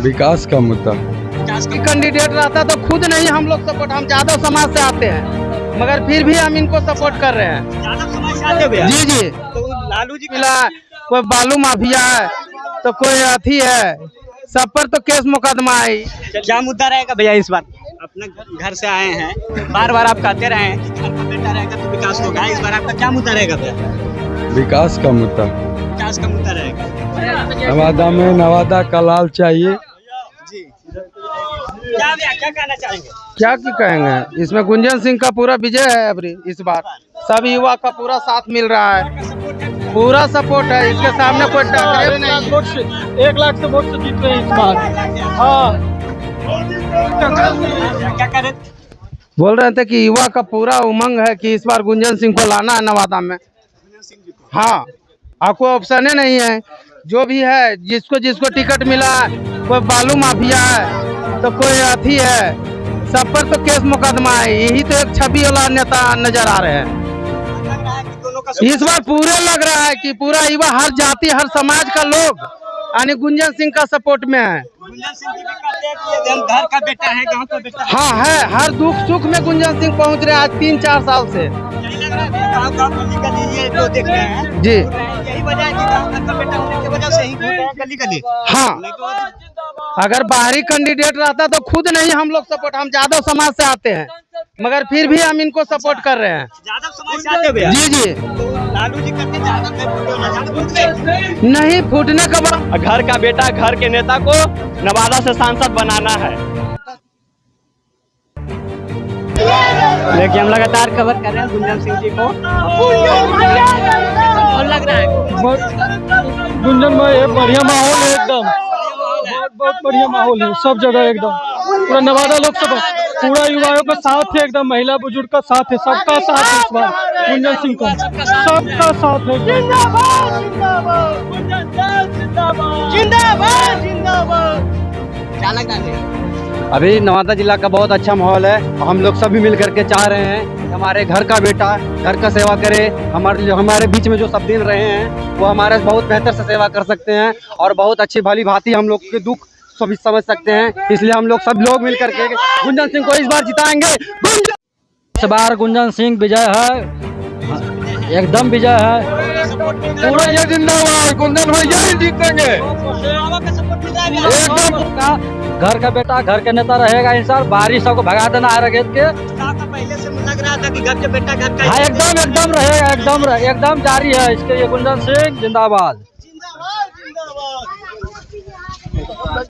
विकास का मुद्दा। कैंडिडेट रहता तो खुद नहीं हम लोग सपोर्ट, हम यादव समाज से आते हैं मगर फिर भी हम इनको सपोर्ट कर रहे हैं। यादव समाज से आते भैया? जी जी, तो लालू जी मिला कोई बालू माफिया है तो कोई अथी है, सब पर तो केस मुकदमा है। क्या मुद्दा रहेगा भैया इस बार? अपने घर से आए हैं, बार बार आप कहते रहे हैं कि घर का बेटा रहेगा तो विकास होगा। इस बार आपका क्या मुद्दा रहेगा भैया? विकास का मुद्दा। विकास का मुद्दा रहेगा। नवादा में नवादा का लाल चाहिए। जी, क्या भैया क्या कहना चाहेंगे? क्या की कहेंगे, इसमें गुंजन सिंह का पूरा विजय है अबरी इस बार। सब युवा का पूरा साथ मिल रहा है, पूरा सपोर्ट है, इसके सामने कोई टक्कर नहीं। 1 लाख से वोट से जीत रहे हैं इस बार। हाँ, क्या कह रहे थे? बोल रहे थे कि युवा का पूरा उमंग है कि इस बार गुंजन सिंह को लाना है नवादा में। हाँ, आपको ऑप्शन नहीं है, जो भी है जिसको जिसको टिकट मिला है, कोई बालू माफिया है तो कोई अथी है, सब पर तो केस मुकदमा है। यही तो एक छवि वाला नेता नजर आ रहे हैं लग रहा है कि दोनों का इस बार। पूरे लग रहा है कि पूरा युवा, हर जाति हर समाज का लोग यानी गुंजन सिंह का सपोर्ट में है। गुंजन सिंह जी भी कहते हैं कि ये घर का बेटा है, गांव का बेटा है। हाँ है, हर दुख सुख में गुंजन सिंह पहुंच रहे हैं आज 3-4 साल से। यही लग रहा है कि गाँव गाँव गली गली ये जो देख रहे हैं जी यही वजह है कि गाँव घर का बेटा होने की वजह से ही घूम रहे हैं गली गली। हाँ, नहीं तो अगर बाहरी कैंडिडेट रहता तो खुद नहीं हम लोग सपोर्ट, हम यादव समाज से आते हैं मगर फिर भी हम इनको सपोर्ट कर रहे हैं। यादव समाज से आते भैया? जी जी, तो लालू जी कहते हैं यादव नहीं फूटना, यादव फूट गए। नहीं फूटने का बात। घर का बेटा घर के नेता को नवादा से सांसद बनाना है। देखिए हम लगातार कवर कर रहे हैं गुंजन सिंह जी को। और लग रहा है गुंजन भाई बढ़िया माहौल है एकदम, बहुत बढ़िया माहौल है सब जगह एकदम। पूरा नवादा लोग सब पूरा युवाओं का साथ है एकदम, महिला बुजुर्ग का साथ है, सबका साथ है इस बार गुंजन सिंह का, सबका साथ है। क्या लगता है? अभी नवादा जिला का बहुत अच्छा माहौल है। हम लोग सभी मिल करके चाह रहे हैं कि हमारे घर का बेटा घर का सेवा करे। हमारे बीच में जो सब दिन रहे हैं वो हमारे बहुत बेहतर से सेवा कर सकते हैं और बहुत अच्छी भली भांति हम लोग के दुख सभी समझ सकते हैं। इसलिए हम लोग सब लोग मिल करके गुंजन सिंह को इस बार जिताएंगे। इस बार गुंजन सिंह विजय है, एकदम विजय है। पूरा ये जिंदाबाद, गुंजन भाई यही जीतेंगे एकदम। घर का बेटा घर के नेता रहेगा इंसान, बाहरी सबको भगा देना है रगेत के। पहले से लग रहा था कि घर के बेटा घर का हाँ एकदम रहेगा, एकदम जारी है इसके। ये गुंजन सिंह जिंदाबाद।